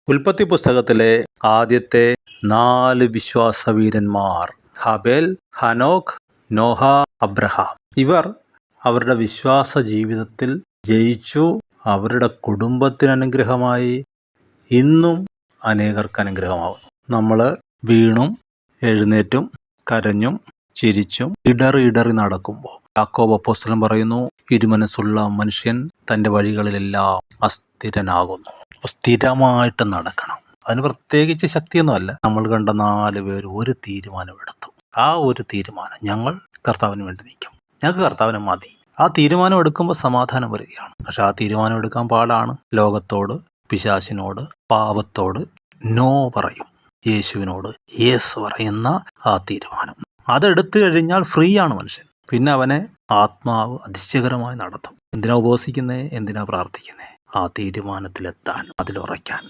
ഉൽപ്പത്തി പുസ്തകത്തിലെ ആദ്യത്തെ 4 വിശ്വാസവീരന്മാർ ഹാബേൽ, ഹനോക്ക്, നോഹ, അബ്രഹാം. ഇവർ അവരുടെ വിശ്വാസ ജീവിതത്തിൽ ജയിച്ചു. അവരുടെ കുടുംബത്തിന് അനുഗ്രഹമായി. ഇന്നും അനേകർക്ക് അനുഗ്രഹമാവുന്നു. നമ്മൾ വീണും എഴുന്നേറ്റും കരഞ്ഞും ചിരിച്ചും ഇടറി നടക്കുമ്പോൾ യാക്കോബ് അപ്പോസ്തലൻ പറയുന്നു, ഇരുമനസ്സുള്ള മനുഷ്യൻ തൻ്റെ വഴികളിലെല്ലാം അസ്ഥിരനാകുന്നു. സ്ഥിരമായിട്ട് നടക്കണം. അതിന് പ്രത്യേകിച്ച് ശക്തിയൊന്നുമല്ല. നമ്മൾ കണ്ട 4 പേര് ഒരു തീരുമാനമെടുത്തു. ആ ഒരു തീരുമാനം, ഞങ്ങൾ കർത്താവിന് വേണ്ടി നിൽക്കും, ഞങ്ങൾക്ക് കർത്താവിന് മതി. ആ തീരുമാനം എടുക്കുമ്പോൾ സമാധാനം വരികയാണ്. പക്ഷെ ആ തീരുമാനം എടുക്കാൻ പാടാണ്. ലോകത്തോട്, പിശാചിനോട്, പാപത്തോട് നോ പറയും, യേശുവിനോട് യേസ് പറയുന്ന ആ തീരുമാനം, അതെടുത്തു കഴിഞ്ഞാൽ ഫ്രീ ആണ് മനുഷ്യൻ. പിന്നെ അവനെ ആത്മാവ് അതിശയകരമായി നടത്തും. എന്തിനാ ഉപവസിക്കുന്നേ, എന്തിനാ പ്രാർത്ഥിക്കുന്നേ? ആ തീരുമാനത്തിലെത്താൻ, അതിലുറയ്ക്കാൻ.